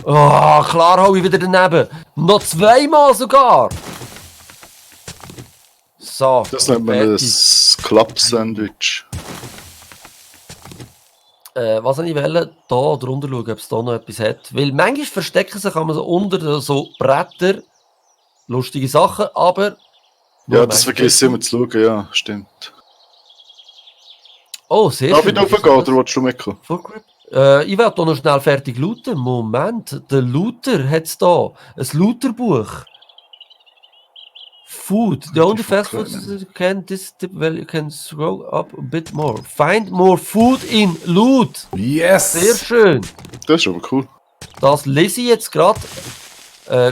Oh, klar hau ich wieder daneben. Noch 2-mal sogar. So. Das nennt man ein Club-Sandwich. Was ich wollte, da drunter schauen, ob es da noch etwas hat. Weil manchmal verstecken sich kann man so unter so Bretter lustige Sachen, aber... Ja, das vergesse ich immer zu schauen, ja, stimmt. Oh, sehr Darf schön. ich raufgehen oder willst du mitkommen? Ich will hier noch schnell fertig looten. Moment, der Looter hat es da. Ein Looterbuch. Food. The only fast food can this tip well you can scroll up a bit more. Find more food in Loot. Yes! Sehr schön. Das ist aber cool. Das lese ich jetzt gerade.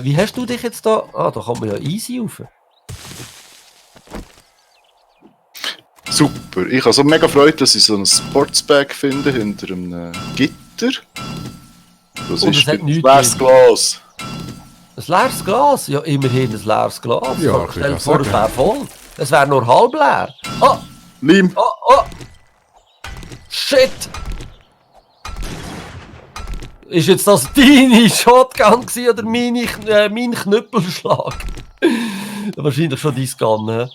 Wie hast du dich jetzt da? Ah, da kommt man ja easy rauf. Super. Ich habe so mega Freude, dass ich so ein Sportsbag finde hinter einem Gitter. Das Und ist es hat ein nichts leeres drin. Glas. Ein leeres Glas? Ja, immerhin ein leeres Glas. Ja, Stell dir ich vor, kann es wäre voll. Es wäre nur halb leer. Oh, Leim. oh. Shit. Ist jetzt das deine Shotgun gewesen oder mein Knüppelschlag? Wahrscheinlich schon dein Gun, hä?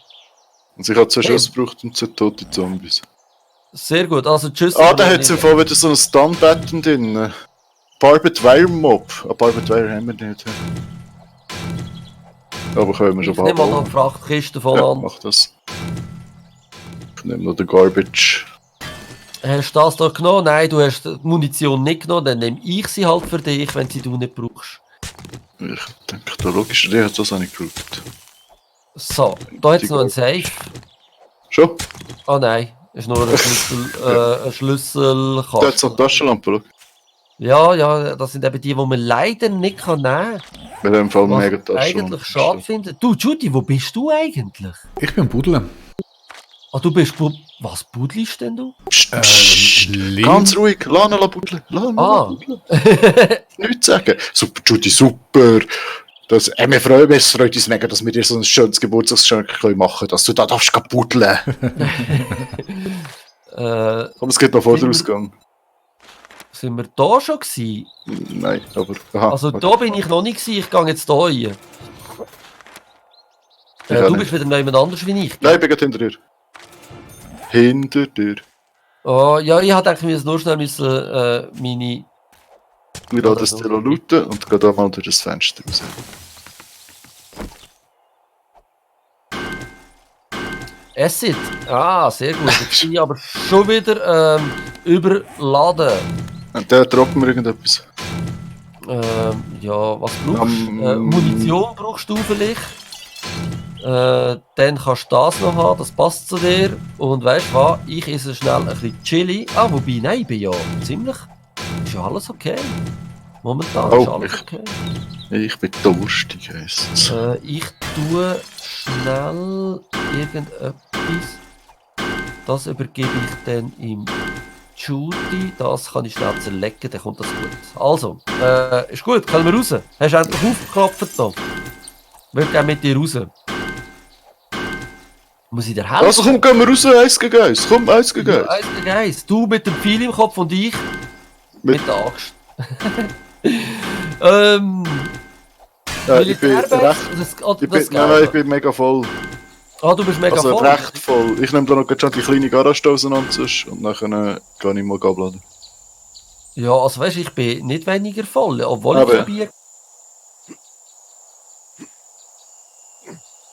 Also ich habe 2 Schüsse gebraucht und 2 tote Zombies. Sehr gut, also tschüss. Ah, da hat es im Fall wieder so ein Stun-Button drin. Barbed Wire Mob. Barbed Wire haben wir nicht. Aber können wir schon Ich nehme mal noch behalten. eine Frachtkiste voll Ja, an. mach das. Ich nehme noch den Garbage. Hast du das da genommen? Nein, du hast die Munition nicht genommen, dann nehme ich sie halt für dich, wenn sie du nicht brauchst. Ich denke, da logisch, der hat das auch nicht gebraucht. So, da hat es noch einen Safe. Schon? Ah nein, ist nur ein Schlüsselkarte. Da hat es noch eine Taschenlampe, schau. Ja, das sind eben die man leider nicht nehmen kann. Wir haben im Fall Was mega ich Taschenlampe. eigentlich schade finde. Du, Judy, wo bist du eigentlich? Ich bin Buddeln. Ah, du bist... Was buddelst denn du? Psst, psst. Ganz ruhig, Lana la buddeln. Nichts sagen. Super, Judy, super. Das, wir freuen uns mega, dass wir dir so ein schönes Geburtstagsgeschenk machen können, dass du da darfst buddeln. Aber es geht noch vor der Ausgang. Sind wir da schon gewesen? Nein, aber... Aha, Also okay. da bin ich noch nicht gewesen, ich gehe jetzt da rein. Ich auch Du nicht. bist wieder jemand anders wie ich. Nein, ich bin gerade hinter dir. Hinter dir. Oh, ja, ich hätte eigentlich nur schnell meine... Wir lassen das Zelo looten und gehen da mal durch das Fenster raus. Acid. Ah, sehr gut. Jetzt bin ich aber schon wieder überladen. Und da droppen wir irgendetwas. Ja, was brauchst du? Munition brauchst du vielleicht. Dann kannst du das noch haben, das passt zu dir. Und weißt du was? Ich esse schnell ein bisschen Chili. Ah, wobei, nein, ich bin ja ziemlich... Ist ja alles okay. Momentan ist Oh, alles okay. Ich bin durstig, heisst es. Ich tue schnell irgendetwas. Das übergebe ich dann im Judy. Das kann ich schnell zerlegen, dann kommt das gut. Also, ist gut, können wir raus. Hast du endlich aufgeklopft noch? Ich will gerne mit dir raus. Muss ich dir helfen? Also komm, gehen wir raus, 1 gegen 1. Komm, 1 gegen 1. Eins gegen eins. Du mit dem Pfeil im Kopf und ich mit der Axt. Ja, ich bin recht... Ich bin mega voll. Ah, du bist mega Also voll. recht voll. Ich nehme da noch schon die kleine Garage auseinander sonst und dann gehe ich mal abladen. Ja, also weißt du, ich bin nicht weniger voll, obwohl Aber ich vorbei...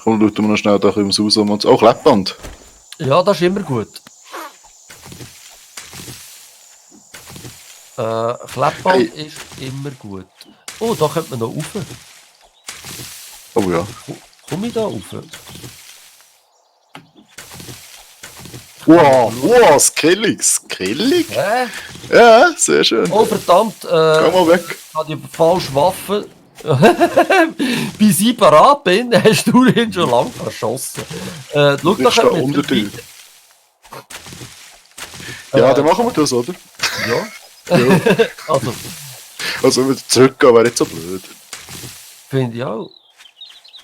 Komm, schauen wir noch schnell da im Haus um uns. Oh, Kleppband. Ja, das ist immer gut. Kleppband Hey. ist immer gut. Oh, da könnte man noch rauf. Oh ja. Komm ich da rauf? Wow, skillig. Hä? Ja, sehr schön. Oh, verdammt. Geh mal weg. Ich habe die falsche Waffe. Bis ich parat bin, hast du ihn schon lange verschossen. Schau Ich stehe doch mit unter dem dir. Pfeil. Ja, dann machen wir das, oder? Ja. Ja. Also, Also wieder zurückgehen wäre nicht so blöd. finde ich auch.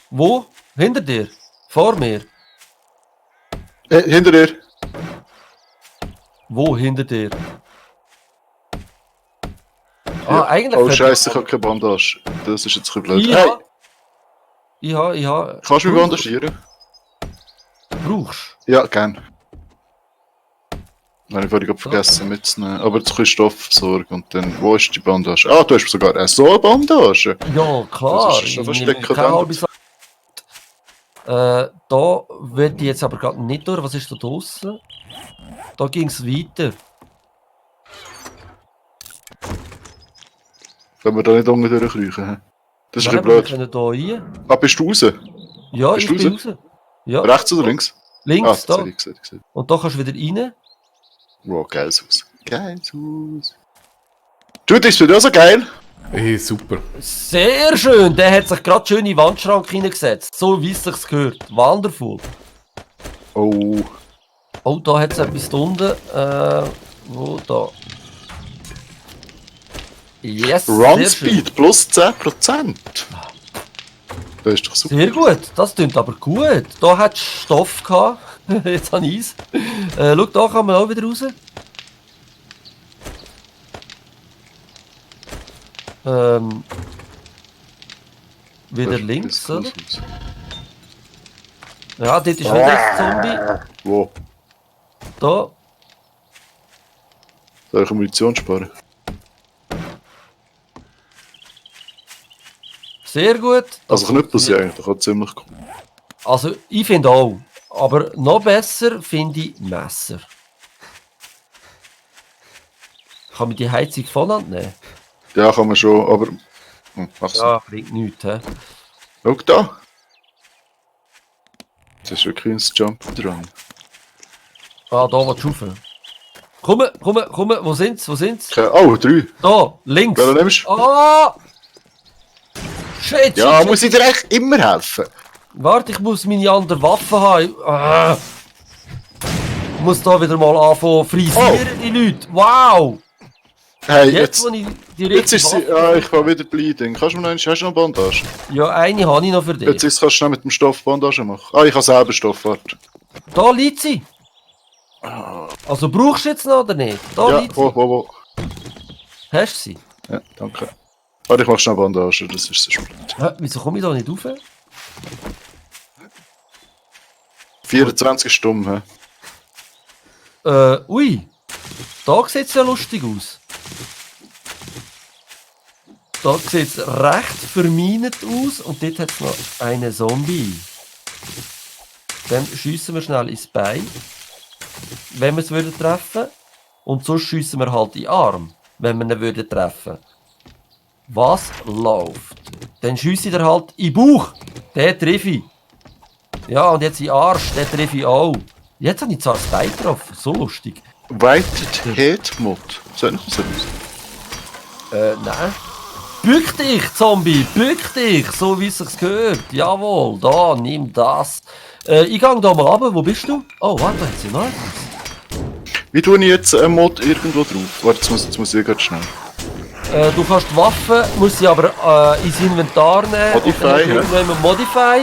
Wo? Hinter dir? Vor mir? Hinter dir. Wo hinter dir? Ah, eigentlich Oh könnte Scheiße, ich habe keine Bandage. Das ist jetzt ein bisschen blöd. Ich Hey, ha- ich ha. kannst du mich bandagieren? Brauchst Ja, gern. Habe ich vorhin vergessen mitzunehmen. Aber zu Stoff versorgen und dann, wo ist die Bandage? Ah, du hast sogar so eine Bandage. Ja, klar. Das ist schon fast Ich nehme dekadent. keine halbe Sache. Da will ich jetzt aber gerade nicht durch. Was ist da draussen? Da ging es weiter. Können wir da nicht unten durchkriechen? Hä? Das ist ein Wir bisschen blöd. können da rein. Ah, bist du raus? Ja, Bist ich du bin raus. Ja. Rechts oder links? Links, da. sorry, gesehen. Und da kannst du wieder rein. Wow, geiles Haus. Geiles Haus. Judy, ist für dich auch so geil? Hey, super. Sehr schön. Der hat sich gerade schön in den Wandschrank hineingesetzt. So wie es sich gehört. Wonderful. Oh. Oh, da hat es etwas da unten. Wo da? Yes, Run sehr schön. Speed plus 10%. Das ist doch super. Sehr gut, das klingt aber gut. Da hat es Stoff gehabt. Jetzt habe ich Eis. Schau, da kann man auch wieder raus. Wieder Das ist links, ein oder? cooles Haus. Ja, dort ist wieder ein Zombie. Wo? Da. Soll ich Munition sparen? Sehr gut. Das Also Knüppel sind funktioniert. eigentlich auch ziemlich cool. Also, ich finde auch. Aber noch besser finde ich Messer. Kann man die Heizung voneinander nehmen? Ja, kann man schon, aber... mach's. Ja, bringt nichts, hä? Schau da! Das ist wirklich ein Jump dran. Ah, da willst du rauf. Komm, wo sind's? Oh, 3. Da, links. Welchen nimmst du? Ah! Shit, Ja, shit, muss ich dir echt immer helfen? Warte, ich muss meine andere Waffe haben. Ah. Ich muss da wieder mal anfangen frisieren, die Leute. Wow! Hey, Jetzt, jetzt... wo ich die Jetzt richtige ist sie... Waffe... Ja, ich war wieder bleeding. Hast du noch eine Bandage? Ja, eine habe ich noch für dich. Jetzt kannst du schnell mit dem Stoff Bandage machen. Ah, ich habe selber Stoff, warte. Da liegt sie. Also brauchst du jetzt noch oder nicht? Da Ja, liegt sie. wo. Hast du sie? Ja, danke. Warte, ich mach schnell Bandage, das ist so spannend. Hä, wieso komme ich da nicht rauf? 24 Stunden, hä? Ui. Da sieht es ja lustig aus. Da sieht es recht vermint aus und dort hat es noch einen Zombie. Dann schiessen wir schnell ins Bein, wenn wir es würden treffen. Und sonst schiessen wir halt in den Arm, wenn wir ihn würden treffen. Was läuft? Dann schiesse ich dir halt in den Bauch. Den treffe ich. Ja, und jetzt in den Arsch, den treffe ich auch. Jetzt habe ich zwar das Bein getroffen, so lustig. Weighted Head Mod. Soll ich das Nein. Bück dich, Zombie, bück dich, so wie es sich gehört. Jawohl, da, nimm das. Ich gehe da mal runter, wo bist du? Oh, warte, jetzt sind noch etwas. Wie tue ich jetzt einen Mod irgendwo drauf? Warte, jetzt muss ich ganz schnell. Du kannst die Waffe, musst sie aber ins Inventar nehmen. Modify, und dann ja. irgendwann Modify.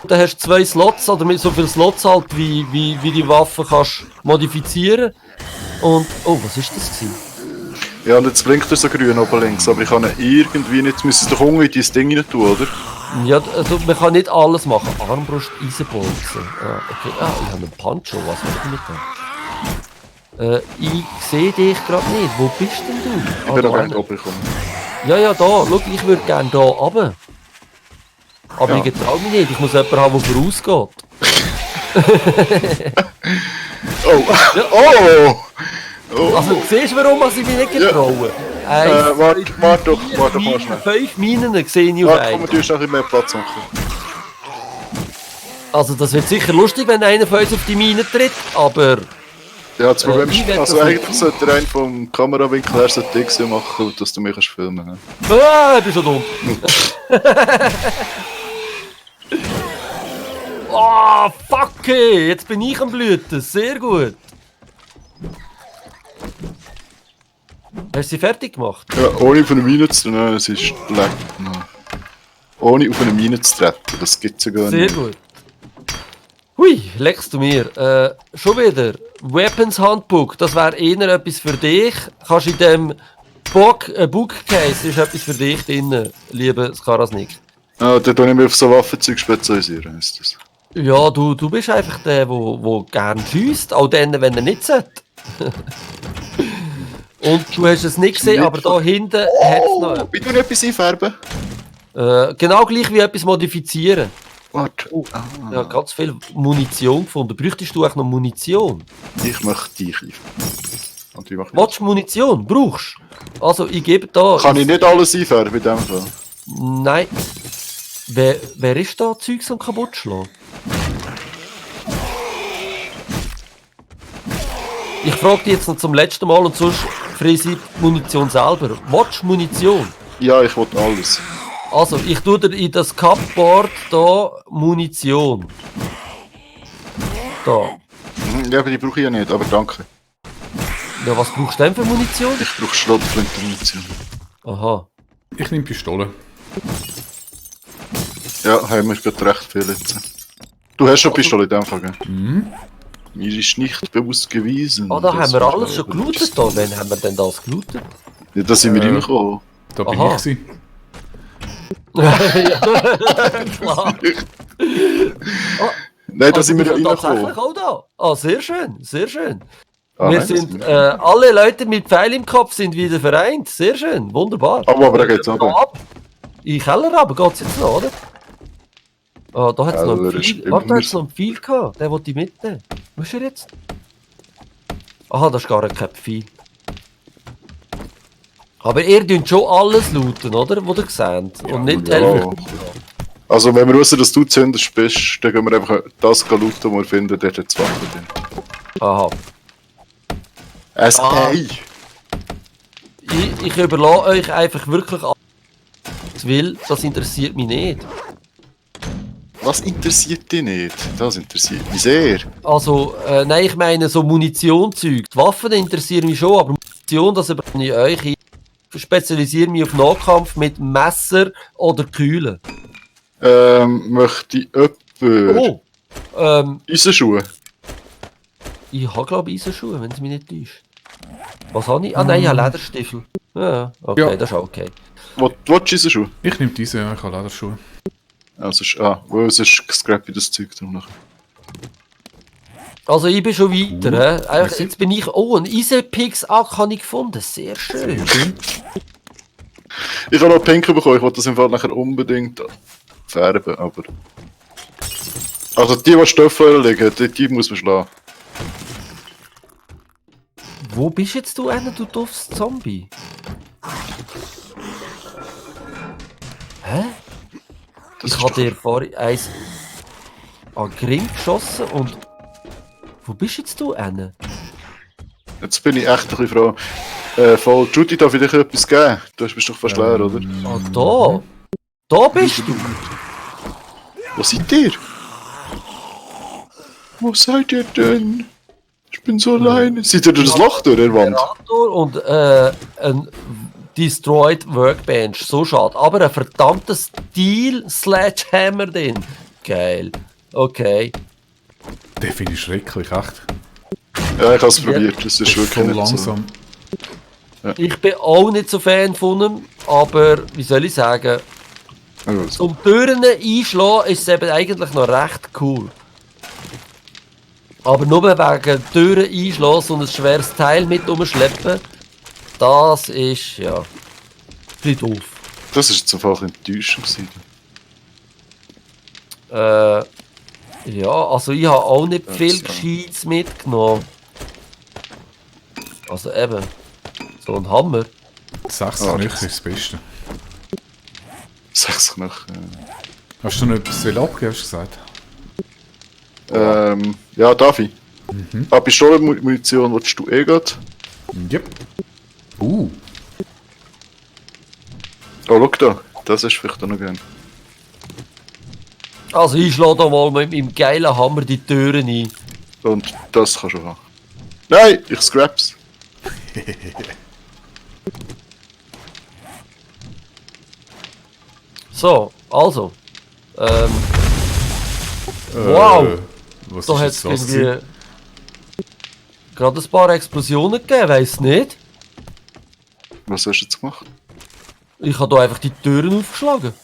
Und dann hast du 2 Slots, oder mit so viele Slots halt, wie die Waffe kannst modifizieren. Und, oh, was ist das gewesen? Ja, und jetzt blinkt er so grün oben links, aber ich kann ihn irgendwie nicht... Müssen es doch irgendwie in dieses Ding rein tun, oder? Ja, also man kann nicht alles machen. Armbrust, Eisenbolzen. Ah, okay. Ah, ich habe einen Pancho. Was mache ich mit dem? Ich sehe dich gerade nicht. Wo bist denn du? Ich bin da auch gar einer. nicht oben gekommen. Ja, da. Schau, ich würde gerne da runter. Aber Ja. ich traue mich nicht. Ich muss jemanden haben, der vorausgeht. Oh! Oh! Oh! Also, siehst du, warum ich mich nicht getraue? Warte doch mal schnell. 5 Minen sehe ich auf Warte, komm, einen. du musst noch ein bisschen mehr Platz machen. Also, das wird sicher lustig, wenn einer von uns auf die Mine tritt, aber... Ja, das Problem ich ist, werd also das eigentlich nicht- sollte der einen vom Kamerawinkel her so dick sein machen, dass du mich kannst filmen kannst. Ich bin schon dumm. Oh, fuck, ey. Jetzt bin ich am Blüten. Sehr gut. Hast du sie fertig gemacht? Ja, ohne auf eine Mine zu treten, nein, es ist leck. Nein. Ohne auf eine Mine zu treten, das gibt's ja gar Sehr nicht. gut. Hui, leckst du mir. Schon wieder. Weapons Handbook, das wäre eher etwas für dich. Kannst in dem Bookcase ist etwas für dich drin, lieber Skarasnik. Ah, da tue ich mich auf so Waffenzeug spezialisieren, heisst das. Ja, du bist einfach der, der gerne schiesst, auch dann, wenn er nicht sollte. Und du hast es nicht gesehen, aber da hinten hat es noch Wie tue ich etwas einfärben? genau gleich wie etwas modifizieren. Warte. Ja, ganz viel Munition gefunden. Bräuchtest du auch noch Munition? Ich möchte dich einfärben. Und ich mache Willst du Munition? Brauchst du? Also, ich gebe da... Kann ich nicht alles einfärben in dem Fall? Nein. Wer ist da Zeugs am kaputtschlagen? Ich frage dich jetzt noch zum letzten Mal und sonst frise ich die Munition selber. Willst du Munition? Ja, ich will alles. Also, ich tue dir in das Cupboard da Munition. Da. Ja, aber die brauche ich ja nicht, aber danke. Ja, was brauchst du denn für Munition? Ich brauche Schrotflintenmunition. Aha. Ich nehme Pistole. Ja, haben wir gerade recht viel jetzt. Du hast schon Pistole in dem Fall, gell? Mir ist nicht bewusst gewesen. Ah, da dass haben wir ich alles schon glaube, gelootet da. Wann haben wir denn das gelootet? Ja, da sind wir reingekommen. Da bin Aha. ich gewesen. Klar. Nein, da sind wir bist ja tatsächlich reingekommen. auch da. Ah, sehr schön, sehr schön. Ah, Wir nein, sind, alle Leute mit Pfeil im Kopf sind wieder vereint. Sehr schön, wunderbar. Aber da geht's runter. Ab. In den Keller runter geht's jetzt noch, oder? Ah, da hat es noch Keller ein ist Pfeil. immer- Warte, da hat es noch ein Pfeil gehabt. Den wollte ich mitnehmen. Wo ist er jetzt? Aha, das ist gar kein Pfeil. Aber ihr dürft schon alles looten, oder? Was ihr seht. Und nicht Ja. helfen. Also, wenn wir wissen, dass du zündest bist, dann gehen wir einfach das looten, was wir finden, dort hat es Waffen drin. Aha. Ein Ah. Ei! Ich überlasse euch einfach wirklich alles, was will. Das interessiert mich nicht. Was interessiert dich nicht? Das interessiert mich sehr. Also, nein, ich meine so Munitionzeug. Die Waffen interessieren mich schon, aber Munition, das überlasse ich euch. Ich spezialisiere mich auf Nahkampf mit Messer oder Kühlen. Möchte ich jemand Eisenschuhe? Ich habe glaube ich Eisenschuhe, wenn es mich nicht täuscht. Was habe ich? Ah nein, ich habe Lederstiefel. Ja, okay, Ja. das ist auch okay. Willst du Eisenschuhe? Ich nehme diese, ja, ich habe Lederschuhe. Also, weil es ist scrappy, das Zeug drum nachher. Also ich bin schon weiter. Hä? Einfach, Merci. jetzt bin ich... Oh, ein Eisenpix-Ack habe ich gefunden. Sehr schön. Ich habe noch Pink bekommen, ich wollte das im Fall nachher unbedingt färben, aber... Also die Stoffel liegen, die muss man schlagen. Wo bist jetzt du einer, du doofes Zombie? Hä? Das Ich ist habe doch- dir vorhin eins an den Ring geschossen und... Wo bist jetzt du einer? Jetzt bin ich echt ein bisschen froh. Voll, Judy, darf ich dir etwas geben? Du bist doch fast leer, oder? Ah, da! Da bist du! Wo seid ihr? Wo seid ihr denn? Ich bin so alleine. Seid ihr durch das Loch durch der Wand? Generator und ein Destroyed Workbench. So schade. Aber ein verdammter Steel-Sledgehammer drin. Geil. Okay. Den finde ich schrecklich, echt. Ja, ich habe es probiert, das ist wirklich Voll nicht langsam. Ich bin auch nicht so Fan von ihm, aber wie soll ich sagen, so. Also, zum Türen einschlagen ist es eben eigentlich noch recht cool. Aber nur wegen Türen einschlagen und ein schweres Teil mit umschleppen, das ist ja ein bisschen doof. das ist jetzt einfach enttäuschend gewesen. Ja, also ich habe auch nicht viel Ja. Gescheites mitgenommen. Also eben, so ein Hammer. 6 Ah, Knöchel ist das Beste. 6 Knochen. Hast du noch etwas abgeben, hast du gesagt? Ja, darf ich? Pistolenmunition willst du eh grad? Yep. Oh, schau da. Das ist vielleicht auch noch gern. Also ich schlage da mal mit meinem geilen Hammer die Türen ein. Und das kannst du haben. Nein, ich scraps. So, also. Wow! Was Da ist hat jetzt es das? irgendwie gewesen? gerade ein paar Explosionen gegeben, weiss nicht. Was hast du jetzt gemacht? Ich habe hier einfach die Türen aufgeschlagen.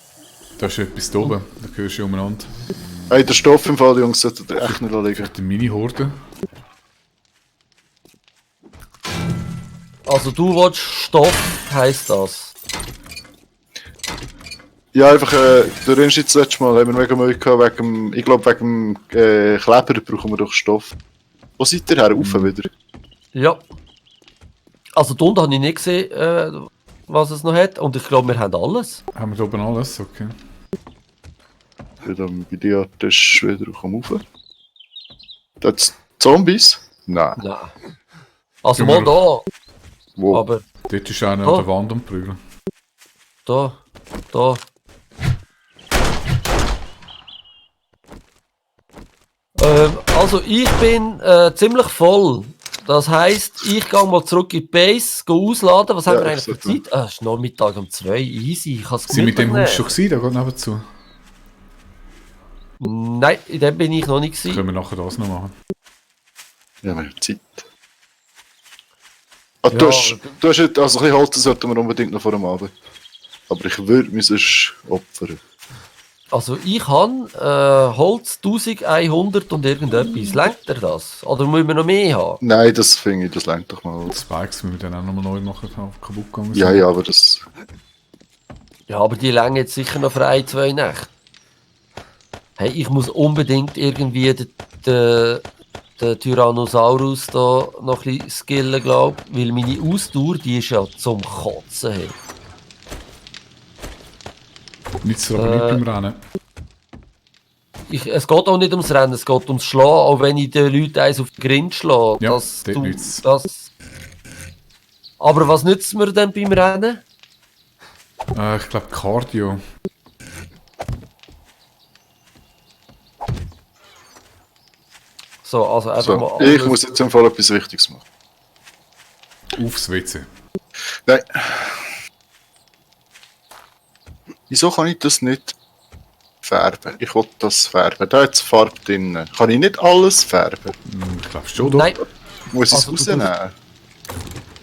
Da ist etwas da oben, da hörst du umeinander. Ey, der Stoff im Fall, Jungs, sollte ihr echt nicht liegen. Die Mini-Horde. Also du willst Stoff, heisst das? Ja, einfach, du erinnerst dich das letzte Mal, haben wir mega Mühe gehabt, ich glaube wegen dem Kleber brauchen wir doch Stoff. Wo seid ihr her? Rauf wieder? Ja. Also da unten habe ich nicht gesehen, was es noch hat. Und ich glaube, wir haben alles. Haben wir da oben alles? Okay. Ja, dann bei dir das ist wieder rauf. Da hat's Zombies? Nein. Nein. Also Ja, mal da. Wo? Aber Dort ist einer Oh. an der Wand am Prügeln. da. Da. Also ich bin ziemlich voll. Das heisst, ich gehe mal zurück in die Base, gehe ausladen. Was haben Ja, wir ich eigentlich für sollte- Zeit? Es ist Nachmittag um 2. Easy. Ich kann es Sind mit dem gemütlich Haus schon gewesen? Da geht nebenzu. nehmen. Nein, in dem bin ich noch nicht gewesen. Können wir nachher das noch machen. Ja, wir haben Zeit. Ah, Ja, du hast also ein bisschen Holz sollten wir unbedingt noch vor dem Abend. Aber ich würde mich sonst opfern. Also ich habe Holz 1100 und irgendetwas. Lenkt er das? Oder müssen wir noch mehr haben? Nein, das finde ich, das lenkt doch mal. Spikes, wenn wir dann auch nochmal neu machen, kaputt gegangen sind. Ja, ja, aber das... Ja, aber die längen jetzt sicher noch für 1-2 Nächte. Hey, ich muss unbedingt irgendwie den Tyrannosaurus da noch ein bisschen skillen, glaube ich. Weil meine Ausdauer, die ist ja zum Kotzen. Hey. Nichts aber nicht beim Rennen. Es geht auch nicht ums Rennen, es geht ums Schlagen, auch wenn ich den Leuten eins auf den Grind schlage. Ja, das, dort nützt's. Aber was nützt mir denn beim Rennen? Ich glaube Cardio. So, also einfach So, mal ich muss jetzt im Fall etwas Wichtiges machen. Aufs WC. Nein. Wieso kann ich das nicht färben? Ich will das färben. Da hat es Farbe drin. Kann ich nicht alles färben? Ich glaube schon, doch. Nein, Muss ich es Also, du rausnehmen?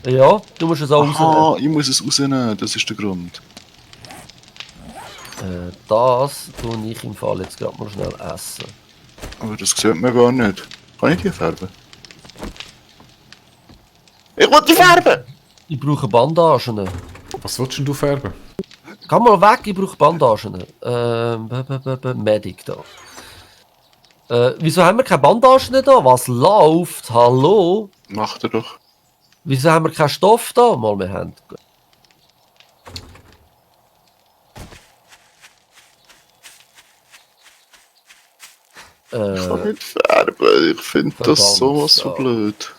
ja, du musst es auch rausnehmen. Ah, ich muss es rausnehmen, das ist der Grund. Das tue ich im Fall jetzt gerade mal schnell essen. Aber das sieht man gar nicht. Kann ich die färben? Ich will die färben! Ich brauche Bandagen. Was willst denn du färben? Geh mal weg, ich brauche Bandagen. Medic da. Wieso haben wir keine Bandagen da? Was läuft? Hallo? Macht er doch. Wieso haben wir keinen Stoff da? Mal, wir haben. Ich kann nicht färben, ich finde das verdammt, sowas von ja. blöd.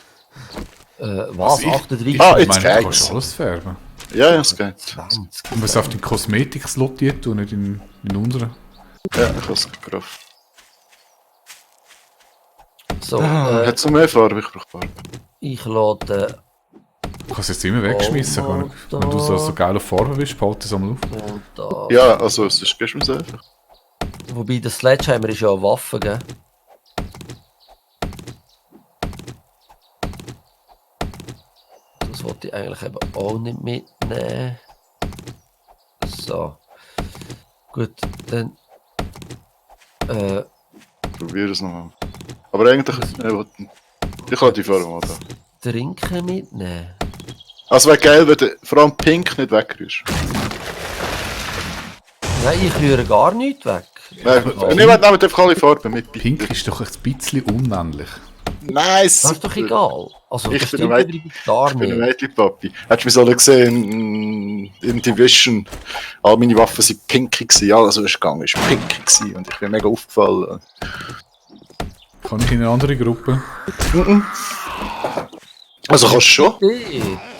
Was? Also 38? Ah, Ich jetzt meine, du kannst geht's. alles färben. Ja, ja, es geht. 20. Du musst auf den Kosmetik-Slot hier tun, nicht in unseren. Ja, ich habe es getroffen. So, Hat es noch mehr Farbe? Ich brauche Farbe. ich lade Du kannst jetzt immer wegschmissen. Oh, Wenn du so geil auf Farbe bist, behalte es einmal auf. und da. Ja, also es ist gibst du mir einfach. Wobei der Sledgehammer ist ja eine Waffe, gell? Das wollte ich eigentlich eben auch nicht mitnehmen. So. Gut, dann. Probier es nochmal. Aber eigentlich, ich habe die Farbe mal da. Trinken mitnehmen. Also wäre geil, wenn du vor allem Pink nicht wegrührst. Nein, ich rühre gar nichts weg. Nein, niemand nimmt einfach alle Farben mit. Pink ist doch ein bisschen unmännlich. Nice! Das ist doch egal. Also, Ich das bin stimmt ein übrigens gar Ich bin ein nicht. Mädchenpapi. Hättest du mich sollen gesehen in Division? All meine Waffen waren pinkig gewesen. Alles, was gegangen ist pinkig gewesen. Und ich bin mega aufgefallen. Kann ich in eine andere Gruppe? Also kannst du schon,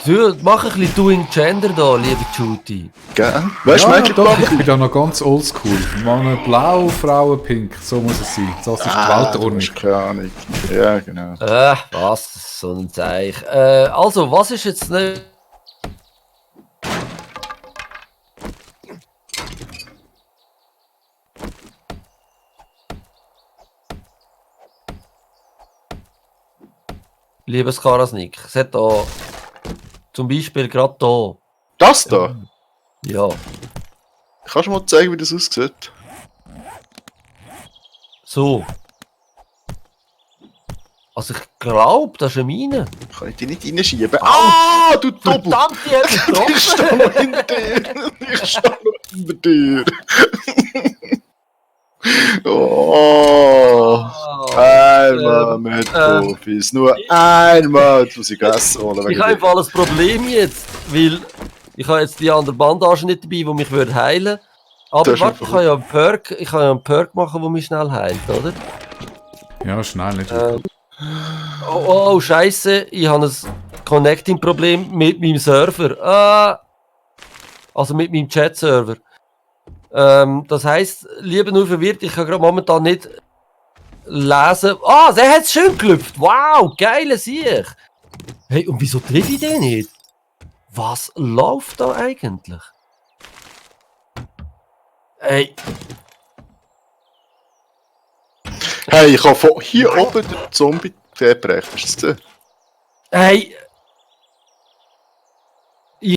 Du, mach ein bisschen Doing Gender da, liebe Judy. gell? Weißt du, Ja, doch, Mädchenpapi? ich bin da noch ganz oldschool. Männer blau, Frauen pink. So muss es sein. Das ist die Du Weltordnung. hast keine Ahnung. Ja, genau. Was? So ein Zeich. Also, was ist jetzt nicht. Liebes Karasnik, es hat da zum Beispiel gerade da Das da? Ja. Kannst du mal zeigen, wie das aussieht? So. Also ich glaube, das ist eine Mine. Kann ich die nicht reinschieben? Ah, du Doppel! Verdammt, die hat mich Ich stehe getroffen! noch hinter dir! Ich stehe noch hinter dir! Oh! Einmal mit Profis. Nur einmal! Jetzt muss ich Gas holen. Ich habe einfach ein Problem jetzt, weil ich habe jetzt die andere Bandage nicht dabei, die mich heilen würde. Aber Das ist warte, einfach ich kann ja einen Perk machen, der mich schnell heilt, oder? Ja, schnell, nicht Oh, Scheiße, ich habe ein Connecting-Problem mit meinem Server. Also mit meinem Chat-Server. Das heisst, lieber nur verwirrt, ich kann gerade momentan nicht lesen. Der hat es schön gelüpft. Wow, geile Sieg. Hey, und wieso treffe ich den nicht? Was läuft da eigentlich? Hey, Hey, ich habe von hier oben den Zombie gebrechen. Hast du das gesehen? hey,